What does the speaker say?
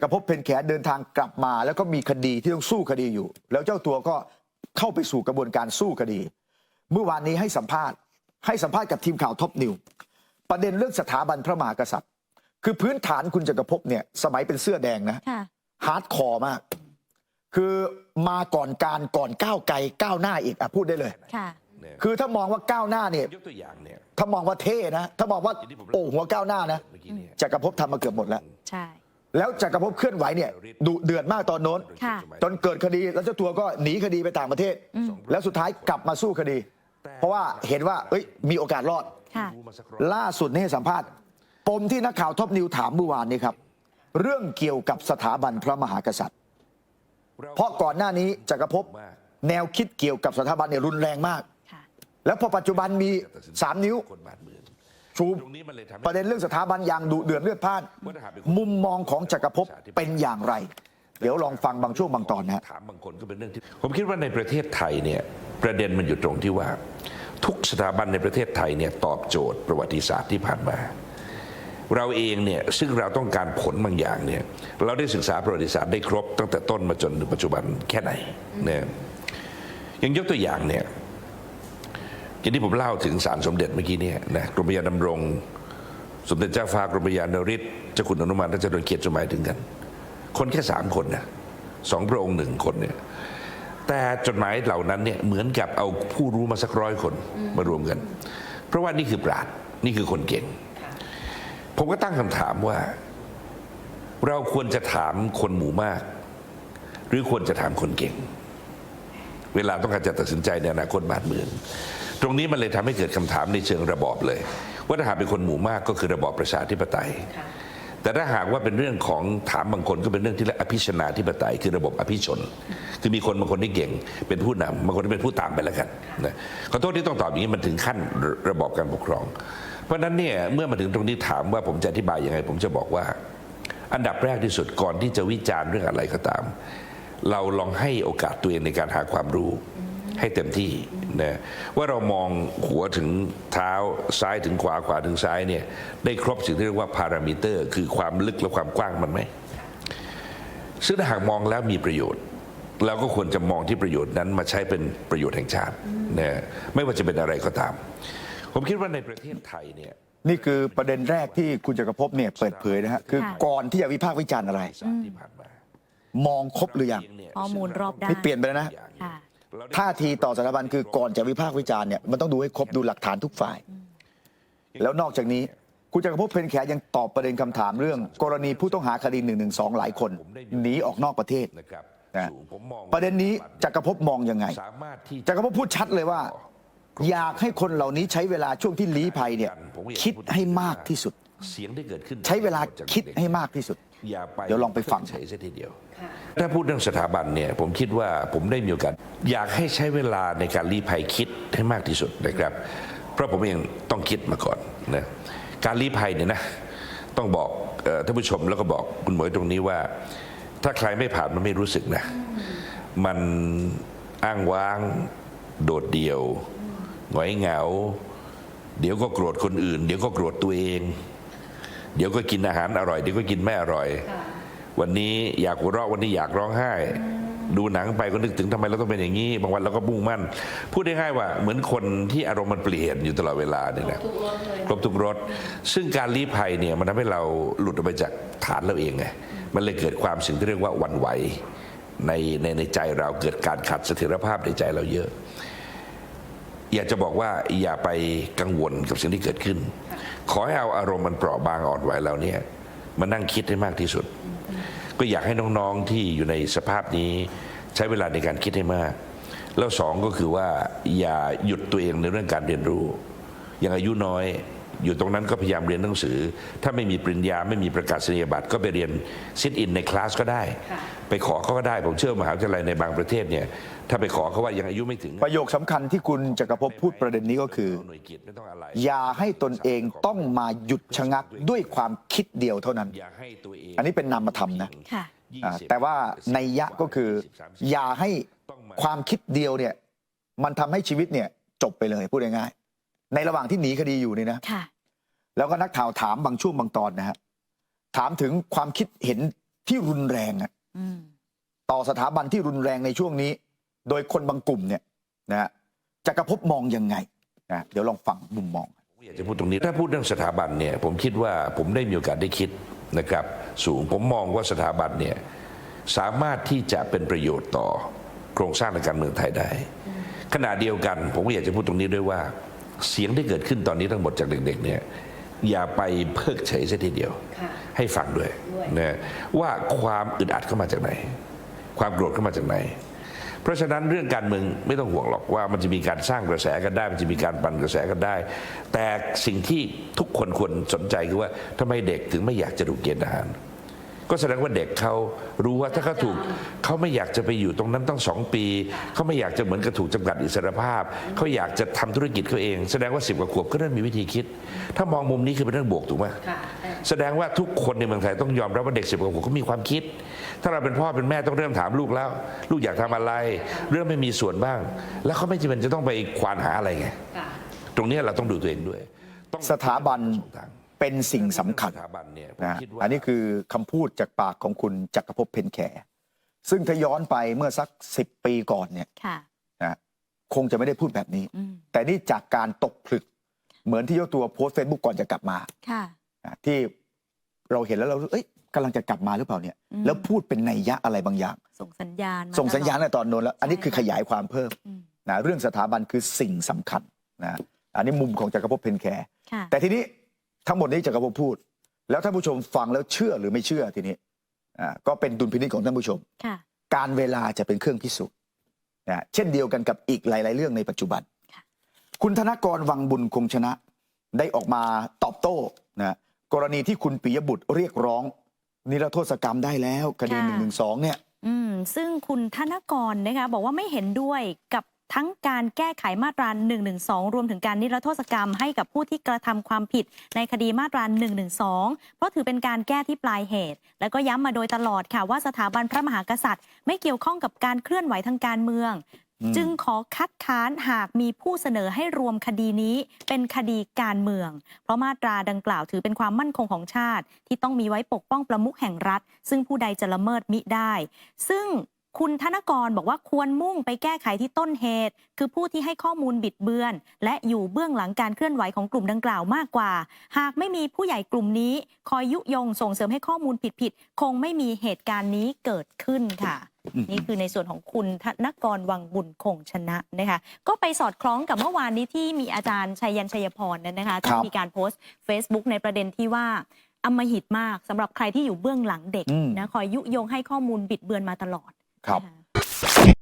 กรภพ เพ็ญแขเดินทางกลับมาแล้วก็มีคดีที่ต้องสู้คดีอยู่ แล้วเจ้าตัวก็เข้าไปสู่กระบวนการสู้คดีเมื่อวานนี้ให้สัมภาษณ์กับทีมข่าวท็อปนิวประเด็นเรื่องสถาบันพระมหากษัตริย์คือพื้นฐานคุณจักรภพเนี่ยสมัยเป็นเสื้อแดงนะฮาร์ดคอร์มากคือมาก่อนก้าวไกลก้าวหน้าอีกพูดได้เลยคือถ้ามองว่าก้าวหน้าเนี่ยถ้ามองว่าเท่นะถ้ามองว่าโอ้หัวก้าวหน้านะจักรภพทำมาเกือบหมดแล้วแล้วจักรภพเคลื่อนไหวเนี่ยดุเดือดมากตอนโน้นจนเกิดคดีแล้วเจ้าตัวก็หนีคดีไปต่างประเทศแล้วสุดท้ายกลับมาสู้คดีเพราะว่าเห็นว่ามีโอกาสรอดล่าสุดนี่ให้สัมภาษณ์ปมที่นักข่าวท็อปนิวถามเมื่อวานนี้ครับเรื่องเกี่ยวกับสถาบันพระมหากษัตริย์เพราะก่อนหน้านี้จักรภพแนวคิดเกี่ยวกับสถาบันเนี่ยรุนแรงมากแล้วพอปัจจุบันมี3 นิ้วชูประเด็นเรื่องสถาบันอย่างดุเดือดเลือดพล่านมุมมองของจักรภพเป็นอย่างไรเดี๋ยวลองฟังบางช่วงบางตอนนะถามบางคนก็เป็นเรื่องที่ผมคิดว่าในประเทศไทยเนี่ยประเด็นมันอยู่ตรงที่ว่าทุกสถาบันในประเทศไทยเนี่ยตอบโจทย์ประวัติศาสตร์ที่ผ่านมาเราเองเนี่ยซึ่งเราต้องการผลบางอย่างเนี่ยเราได้ศึกษาประวัติศาสตร์ได้ครบตั้งแต่ต้นมาจนถึงปัจจุบันแค่ไหนเนี่ยยังยกตัวอย่างเนี่ยอย่างที่ผมเล่าถึงศาลสมเด็จเมื่อกี้เนี่ยนะกรมพระยาดำรงสมเด็จเจ้าฟ้ากรมพระยานริศเจ้าคุณอนุมานและเจ้าดลเขียนจดหมายถึงกันคนแค่3 คนนะ2 พระองค์1 คนเนี่ยแต่จดหมายเหล่านั้นเนี่ยเหมือนกับเอาผู้รู้มาสัก100 คนมารวมกันเพราะว่านี่คือปราชญ์นี่คือคนเก่งผมก็ตั้งคำถามว่าเราควรจะถามคนหมู่มากหรือควรจะถามคนเก่งเวลาต้องการจะตัดสินใจในอนาคตบ้านเมืองตรงนี้มันเลยทำให้เกิดคำถามในเชิงระบอบเลยว่าถ้าหากเป็นคนหมู่มากก็คือระบอบประชาธิปไตยแต่ถ้าหากว่าเป็นเรื่องของถามบางคนก็เป็นเรื่องที่เรียกอภิชนาธิปไตยคือระบบอภิชนคือมีคนบางคนที่เก่งเป็นผู้นำบางคนที่เป็นผู้ตามไปแล้วกันนะขอโทษที่ต้องตอบอย่างนี้มันถึงขั้นระบอบการปกครองเพราะนั้นเนี่ยเมื่อมาถึงตรงนี้ถามว่าผมจะอธิบายยังไงผมจะบอกว่าอันดับแรกที่สุดก่อนที่จะวิจารณ์เรื่องอะไรก็ตามเราลองให้โอกาสตัวเองในการหาความรู้ให้เต็มที่นะว่าเรามองหัวถึงเท้าซ้ายถึงขวาขวาถึงซ้ายเนี่ยได้ครบสิ่งที่เรียกว่าพารามิเตอร์คือความลึกและความกว้างมันไหมซึ่งถ้าหากมองแล้วมีประโยชน์เราก็ควรจะมองที่ประโยชน์นั้นมาใช้เป็นประโยชน์แห่งชาตินะไม่ว่าจะเป็นอะไรก็ตามผมคิดว่าในประเทศไทยเนี่ยนี่คือประเด็นแรกที่คุณจักรภพเนี่ยเปิดเผยนะฮะคือก่อนที่จะวิพากษ์วิจารณ์อะไรมองครบหรือยังข้อมูลรอบด้านนี่เปลี่ยนไปแล้วนะท่าทีต่อสถาบันคือก่อนจะวิพากษ์วิจารณ์เนี่ยมันต้องดูให้ครบดูหลักฐานทุกฝ่ายแล้วนอกจากนี้คุณจักรภพ เพ็ญแขยังตอบประเด็นคำถามเรื่องกรณีผู้ต้องหาคดี112หลายคนหนีออกนอกประเทศนะประเด็นนี้จักรภพมองยังไงจักรภพพูดชัดเลยว่าอยากให้คนเหล่านี้ใช้เวลาช่วงที่ลี้ภัยเนี่ยคิดให้มากที่สุดใช้เวลาคิดให้มากที่สุดเดี๋ยวลองไปฟังเฉยๆทีเดียวถ้าพูดเรื่องสถาบันเนี่ยผมคิดว่าผมได้มีโอกาสอยากให้ใช้เวลาในการลี้ภัยคิดให้มากที่สุดนะครับเพราะผมเองต้องคิดมาก่อนนะการลี้ภัยเนี่ยนะต้องบอกท่านผู้ชมแล้วก็บอกคุณหมวยตรงนี้ว่าถ้าใครไม่ผ่านมันไม่รู้สึกนะมันอ้างว้างโดดเดี่ยวหงอยเหงาเดี๋ยวก็โกรธคนอื่นเดี๋ยวก็โกรธตัวเองเดี๋ยวก็กินอาหารอร่อยเดี๋ยวก็กินไม่อร่อยวันนี้อยากหัวเราะวันนี้อยากร้องไห้ดูหนังไปก็นึกถึงทำไมเราต้องเป็นอย่างนี้บางวันเราก็มุ่งมั่นพูดได้ง่ายว่าเหมือนคนที่อารมณ์มันเปลี่ยนอยู่ตลอดเวลาเนี่ยนะครบทุกรสซึ่งการลี้ภัยเนี่ยมันทำให้เราหลุดออกไปจากฐานเราเองไงมันเลยเกิดความสิ่งที่เรียกว่าหวั่นไหวในใจเราเกิดการขัดเสถียรภาพในใจเราเยอะอยากจะบอกว่าอย่าไปกังวลกับสิ่งที่เกิดขึ้นขอให้เอาอารมณ์มันเปราะบางอ่อนไหวเราเนี่ยมานั่งคิดให้มากที่สุดก็อยากให้น้องๆที่อยู่ในสภาพนี้ใช้เวลาในการคิดให้มากแล้ว2ก็คือว่าอย่าหยุดตัวเองในเรื่องการเรียนรู้ยังอายุน้อยอยู่ตรงนั้นก็พยายามเรียนหนังสือถ้าไม่มีปริญญาไม่มีประกาศนียบัตรก็ไปเรียนซิทอินในคลาสก็ได้ไปขอเขาก็ได้ผมเชื่อมหาวิทยาลัยในบางประเทศเนี่ยถ้าไปขอเขาว่ายังอายุไม่ถึงประโยคสำคัญที่คุณจักรภพพูดประเด็นนี้ก็คืออย่าให้ตนเองต้องมาหยุดชะงักด้วยความคิดเดียวเท่านั้นอันนี้เป็นนามธรรมนะแต่ว่านัยยะก็คืออย่าให้ความคิดเดียวเนี่ยมันทำให้ชีวิตเนี่ยจบไปเลยพูดง่ายๆในระหว่างที่หนีคดีอยู่นี่นะแล้วก็นักข่าวถามบางช่วงบางตอนนะฮะถามถึงความคิดเห็น ที่รุนแรงอะ อืม ต่อสถาบันที่รุนแรงในช่วงนี้ โดยคนบางกลุ่มเนี่ยนะฮะจักรภพมองยังไงนะเดี๋ยวลองฟังมุมมอง อยากจะพูดตรงนี้ถ้าพูดเรื่องสถาบันเนี่ยผมคิดว่าผมได้มีโอกาสได้คิดนะครับสูงผมมองว่าสถาบันเนี่ยสามารถที่จะเป็นประโยชน์ต่อโครงสร้างในการเมืองไทยได้ขณะเดียวกันผมก็อยากจะพูดตรงนี้ด้วยว่าเสียงที่เกิดขึ้นตอนนี้ทั้งหมดจากเด็กๆเนี่ยอย่าไปเพิกเฉยซะทีเดียว ค่ะ ให้ฟังด้วยนะว่าความอึดอัดเข้ามาจากไหน ความโกรธเข้ามาจากไหน เพราะฉะนั้นเรื่องการเมืองไม่ต้องห่วงหรอกว่ามันจะมีการสร้างกระแสกันได้ มันจะมีการปั่นกระแสกันได้ แต่สิ่งที่ทุกคนควรสนใจคือว่าทำไมเด็กถึงไม่อยากจะถูกเกณฑ์ทหารก็แสดงว่าเด็กเขารู้ว่าถ้าเขาถูกเขาไม่อยากจะไปอยู่ตรงนั้นตั้ง2 ปีเขาไม่อยากจะเหมือนกับถูกจำกัดอิสรภาพเขาอยากจะทำธุรกิจเขาเอง แสดงว่า10 กว่าขวบก็เริ่มมีวิธีคิด ถ้ามองมุมนี้คือเป็นเรื่องบวกถูกไหม ค่ะ แสดงว่าทุกคนในเมืองไทยต้องยอมรับว่าเด็ก10 กว่าขวบเขามีความคิด ถ้าเราเป็นพ่อเป็นแม่ต้องเริ่มถามลูกแล้ว ลูกอยากทำอะไร เริ่มไม่มีส่วนบ้าง แล้วเขาไม่จำเป็นจะต้องไปควานหาอะไรไง ค่ะ ตรงนี้เราต้องดูตัวเองด้วยต้อง สถาบันเป็นสิ่งสำคัญ สถาบันเนี่ยผม นะ คิดว่า อันนี้คือคำพูดจากปากของคุณจักรภพเพ็ญแข ซึ่งถ้าย้อนไปเมื่อสัก10 ปีก่อนเนี่ย ค่ะ นะคงจะไม่ได้พูดแบบนี้ อืม แต่นี่จากการตกผลึกเหมือนที่เจ้าตัวโพสต์เฟซบุ๊กก่อนจะกลับมา ค่ะ นะที่เราเห็นแล้วเราเอ้ยกำลังจะกลับมาหรือเปล่าเนี่ย แล้วพูดเป็นนัยยะอะไรบางอย่าง ส่งสัญญาณมา ส่งสัญญาณ ตลอด ในตอนโน้นแล้ว อันนี้คือขยายความเพิ่ม อืม นะเรื่องสถาบันคือสิ่งสำคัญนะอันนี้มุมของจักรภพเพ็ญแข ค่ะ แต่ทีนี้ทั้งหมดนี้จักรภพพูด แล้วท่านผู้ชมฟังแล้วเชื่อหรือไม่เชื่อทีนี้ก็เป็นดุลพินิจของท่านผู้ชม ค่ะ การเวลาจะเป็นเครื่องพิสูจน์นะเช่นเดียวกันกับอีกหลาย ๆ เรื่องในปัจจุบัน ค่ะ คุณธนกรวังบุญคงชนะได้ออกมาตอบโต้นะกรณีที่คุณปิยบุตรเรียกร้อง นิรโทษกรรมได้แล้วคดี ค่ะ 112เนี่ย ซึ่งคุณธนกรนะคะบอกว่าไม่เห็นด้วยกับทั้งการแก้ไขมาตรา 112 รวมถึงการนิรโทษกรรมให้กับผู้ที่กระทำความผิดในคดีมาตรา 112 เพราะถือเป็นการแก้ที่ปลายเหตุ แล้วก็ย้ำมาโดยตลอดค่ะว่าสถาบันพระมหากษัตริย์ ไม่เกี่ยวข้องกับการเคลื่อนไหวทางการเมือง จึงขอคัดค้านหากมีผู้เสนอให้รวมคดีนี้เป็นคดีการเมือง เพราะมาตราดังกล่าวถือเป็นความมั่นคงของชาติ ที่ต้องมีไว้ปกป้องประมุขแห่งรัฐ ซึ่งผู้ใดจะละเมิดมิได้ ซึ่งคุณธนกรบอกว่าควรมุ่งไปแก้ไขที่ต้นเหตุ คือผู้ที่ให้ข้อมูลบิดเบือน และอยู่เบื้องหลังการเคลื่อนไหวของกลุ่มดังกล่าวมากกว่า หากไม่มีผู้ใหญ่กลุ่มนี้ คอยยุยงส่งเสริมให้ข้อมูลผิดๆคงไม่มีเหตุการณ์นี้เกิดขึ้นค่ะ นี่คือในส่วนของคุณธนกรวังบุญคงชนะนะคะก็ไปสอดคล้องกับเมื่อวานนี้ที่มีอาจารย์ชัยยันชัยพรนะคะที่มีการโพสต์ Facebook ในประเด็นที่ว่าอำมหิตมากสำหรับใครที่อยู่เบื้องหลังเด็กนะคอยยุยงให้ข้อมูลบิดเบือนมาตลอด ครับ นะคะ